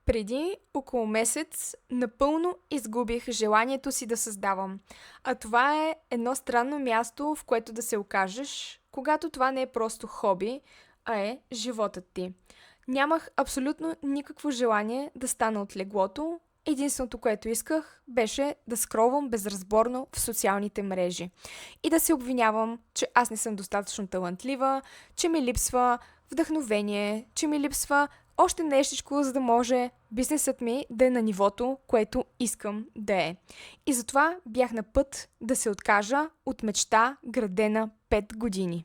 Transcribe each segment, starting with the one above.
Преди около месец напълно изгубих желанието си да създавам. А това е едно странно място, в което да се окажеш, когато това не е просто хоби, а е животът ти. Нямах абсолютно никакво желание да стана от леглото. Единственото, което исках, беше да скролвам безразборно в социалните мрежи. И да се обвинявам, че аз не съм достатъчно талантлива, че ми липсва вдъхновение, че ми липсва още нещичко, за да може бизнесът ми да е на нивото, което искам да е. И затова бях на път да се откажа от мечта, градена 5 години.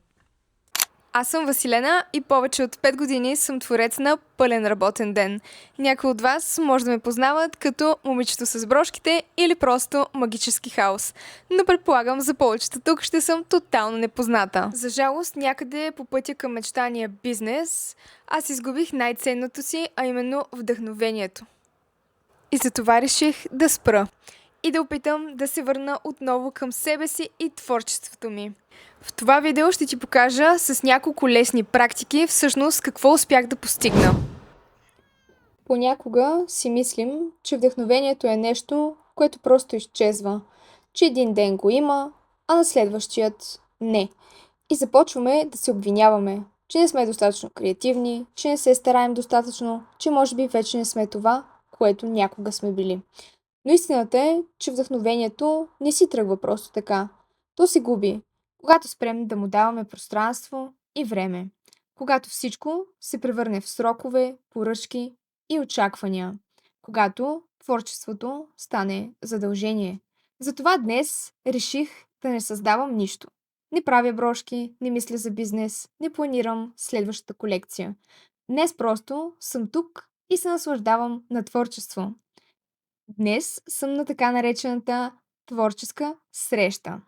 Аз съм Василена и повече от 5 години съм творец на пълен работен ден. Някои от вас може да ме познават като момичето с брошките или просто магически хаос. Но предполагам, за повечето тук ще съм тотално непозната. За жалост, някъде по пътя към мечтания бизнес, аз изгубих най-ценното си, а именно вдъхновението. И затова реших да спра. И да опитам да се върна отново към себе си и творчеството ми. В това видео ще ти покажа с няколко лесни практики всъщност какво успях да постигна. Понякога си мислим, че вдъхновението е нещо, което просто изчезва. Че един ден го има, а на следващият не. И започваме да се обвиняваме, че не сме достатъчно креативни, че не се стараем достатъчно, че може би вече не сме това, което някога сме били. Но истината е, че вдъхновението не си тръгва просто така. То се губи, когато спрем да му даваме пространство и време. Когато всичко се превърне в срокове, поръчки и очаквания. Когато творчеството стане задължение. Затова днес реших да не създавам нищо. Не правя брошки, не мисля за бизнес, не планирам следващата колекция. Днес просто съм тук и се наслаждавам на творчество. Днес съм на така наречената творческа среща.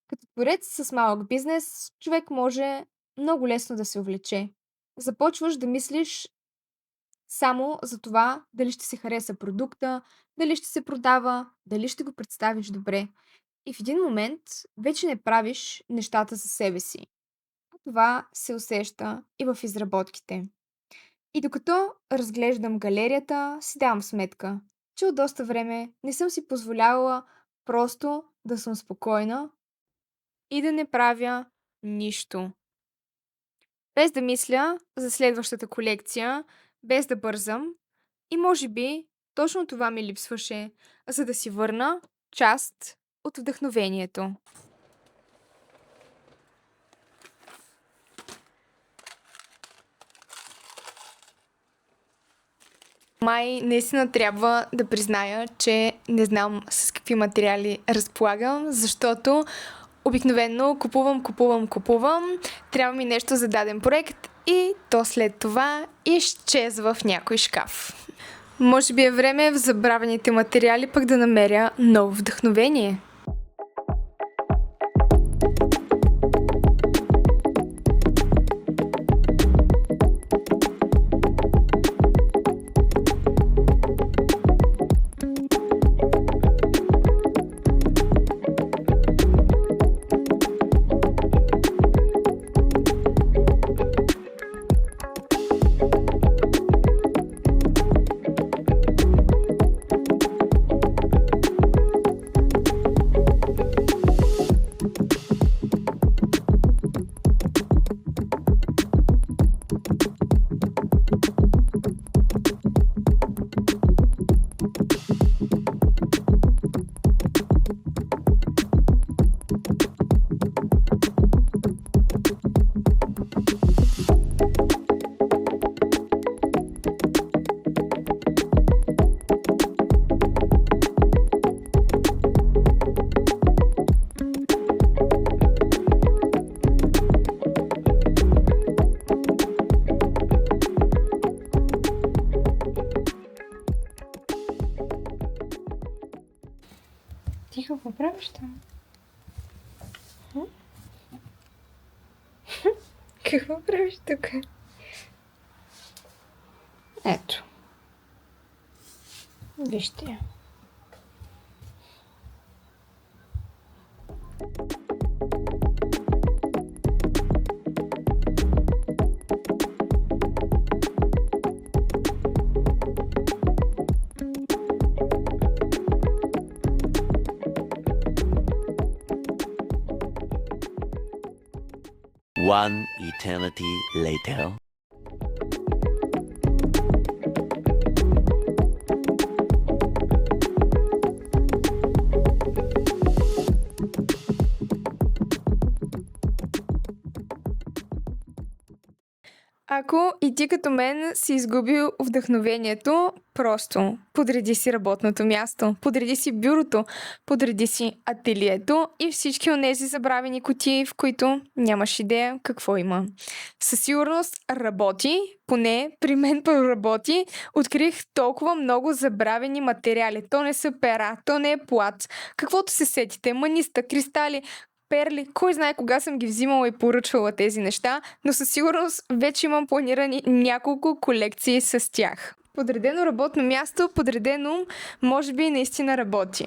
Като творец с малък бизнес, човек може много лесно да се увлече. Започваш да мислиш само за това дали ще се хареса продукта, дали ще се продава, дали ще го представиш добре. И в един момент вече не правиш нещата за себе си. А това се усеща и в изработките. И докато разглеждам галерията, си давам сметка, че от доста време не съм си позволявала просто да съм спокойна и да не правя нищо. Без да мисля за следващата колекция, без да бързам. И може би точно това ми липсваше, за да си върна част от вдъхновението. Май наистина трябва да призная, че не знам с какви материали разполагам, защото обикновено купувам, трябва ми нещо за даден проект и то след това изчезва в някой шкаф. Може би е време в забравените материали пък да намеря ново вдъхновение. Ти какво правиш там? Какво правиш тук? Ето. Вижте я. One eternity later. Ако и ти като мен си изгубил вдъхновението, просто подреди си работното място, подреди си бюрото, подреди си ателието и всички онези забравени кутии, в които нямаш идея какво има. Със сигурност работи, поне при мен проработи. Открих толкова много забравени материали. То не са пера, то не е плат. Каквото се сетите, маниста, кристали, перли, кой знае кога съм ги взимала и поръчвала тези неща, но със сигурност вече имам планирани няколко колекции с тях. Подредено работно място, подреден ум, може би наистина работи.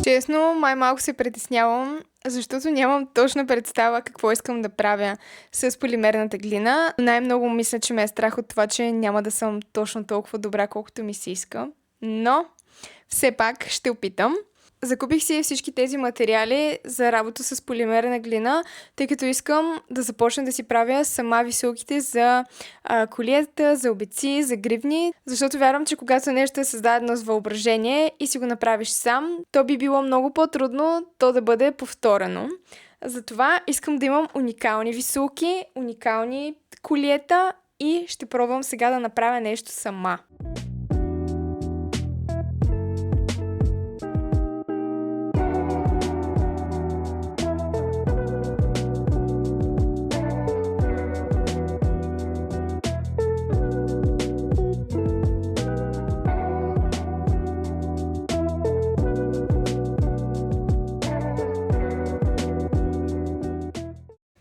Честно, май малко се притеснявам, защото нямам точна представа какво искам да правя с полимерната глина. Най-много мисля, че ме е страх от това, че няма да съм точно толкова добра, колкото ми се иска. Но, все пак ще опитам. Закупих си всички тези материали за работа с полимерна глина, тъй като искам да започна да си правя сама висулките за колиета, за обици, за гривни, защото вярвам, че когато нещо е създадено с въображение и си го направиш сам, то би било много по-трудно то да бъде повторено. Затова искам да имам уникални висулки, уникални колиета и ще пробвам сега да направя нещо сама.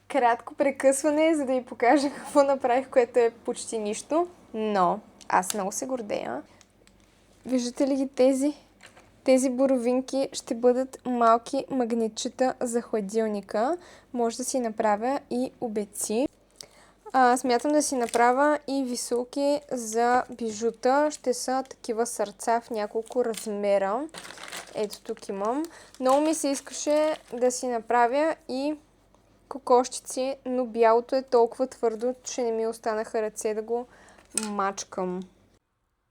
Кратко прекъсване, за да ви покажа какво направих, което е почти нищо, но аз много се гордея. Виждате ли ги тези? Тези боровинки ще бъдат малки магнитчета за хладилника. Може да си направя и обеци. Смятам да си направя и висулки за бижута. Ще са такива сърца в няколко размера. Ето тук имам. Много ми се искаше да си направя и кокошчици, но бялото е толкова твърдо, че не ми останаха ръце да го мачкам.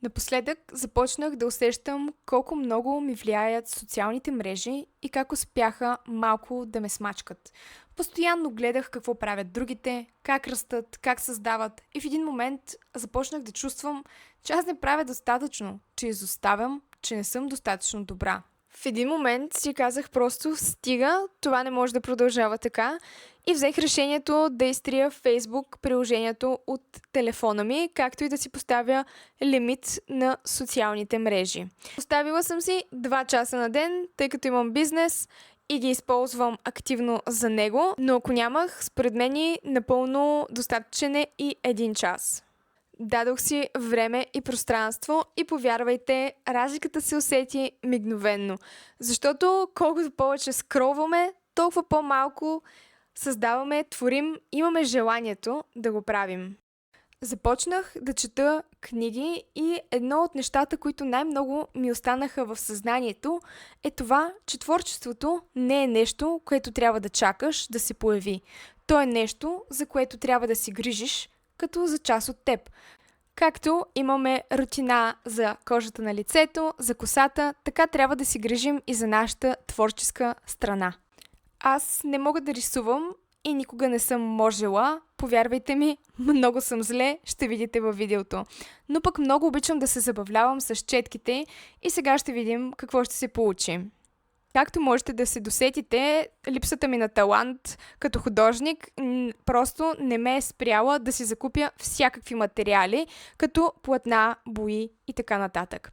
Напоследък започнах да усещам колко много ми влияят социалните мрежи и как успяха малко да ме смачкат. Постоянно гледах какво правят другите, как растат, как създават и в един момент започнах да чувствам, че аз не правя достатъчно, че изоставям, че не съм достатъчно добра. В един момент си казах просто стига, това не може да продължава така и взех решението да изтрия Facebook приложението от телефона ми, както и да си поставя лимит на социалните мрежи. Поставила съм си 2 часа на ден, тъй като имам бизнес и ги използвам активно за него, но ако нямах, според мен напълно достатъчен е и 1 час. Дадох си време и пространство и повярвайте, разликата се усети мигновенно. Защото колкото повече скролваме, толкова по-малко създаваме, творим, имаме желанието да го правим. Започнах да чета книги и едно от нещата, които най-много ми останаха в съзнанието, е това, че творчеството не е нещо, което трябва да чакаш да се появи. То е нещо, за което трябва да си грижиш, като за част от теб. Както имаме рутина за кожата на лицето, за косата, така трябва да си грижим и за нашата творческа страна. Аз не мога да рисувам и никога не съм можела. Повярвайте ми, много съм зле, ще видите във видеото. Но пък много обичам да се забавлявам с четките и сега ще видим какво ще се получи. Както можете да се досетите, липсата ми на талант като художник просто не ме е спряла да си закупя всякакви материали, като платна, бои и така нататък.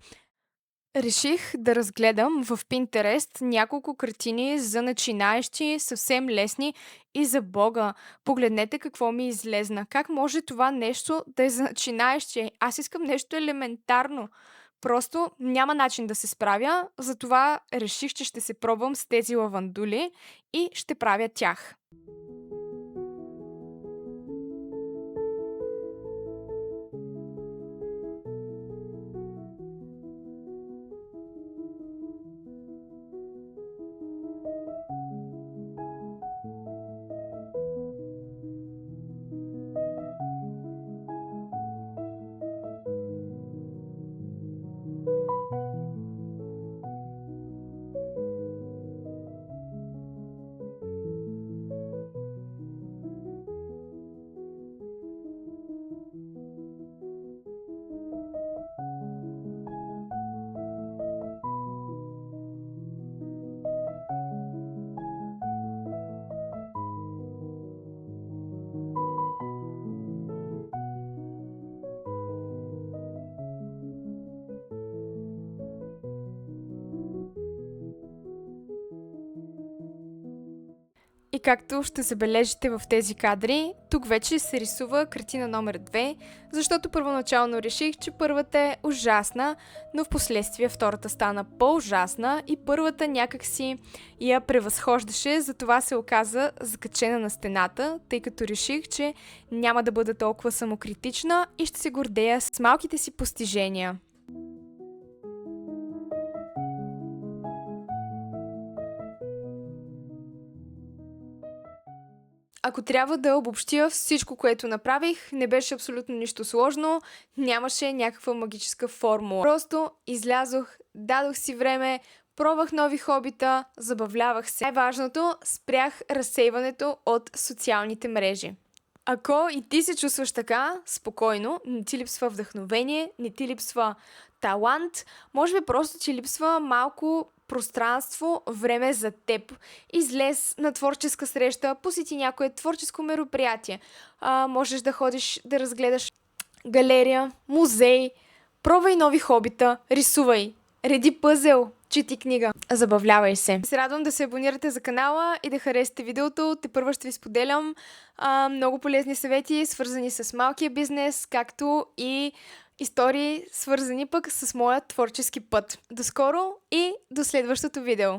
Реших да разгледам в Pinterest няколко картини за начинаещи, съвсем лесни и за Бога. Погледнете какво ми излезна. Как може това нещо да е за начинаещи? Аз искам нещо елементарно. Просто няма начин да се справя, затова реших, че ще се пробвам с тези лавандули и ще правя тях. И както ще забележите в тези кадри, тук вече се рисува картина номер 2, защото първоначално реших, че първата е ужасна, но в последствие втората стана по-ужасна и първата някакси я превъзхождаше, затова се оказа закачена на стената, тъй като реших, че няма да бъда толкова самокритична и ще се гордея с малките си постижения. Ако трябва да обобщя всичко, което направих, не беше абсолютно нищо сложно, нямаше някаква магическа формула. Просто излязох, дадох си време, пробвах нови хобита, забавлявах се. Най-важното, спрях разсейването от социалните мрежи. Ако и ти се чувстваш така, спокойно, не ти липсва вдъхновение, не ти липсва талант, може би просто ти липсва малко пространство, време за теб. Излез на творческа среща, посети някое творческо мероприятие. Можеш да ходиш да разгледаш галерия, музей, пробвай нови хобита, рисувай, реди пъзел, чети книга, забавлявай се. Се радвам да се абонирате за канала и да харесате видеото. Тепърва ще ви споделям много полезни съвети, свързани с малкия бизнес, както и истории, свързани пък с моя творчески път. До скоро и до следващото видео!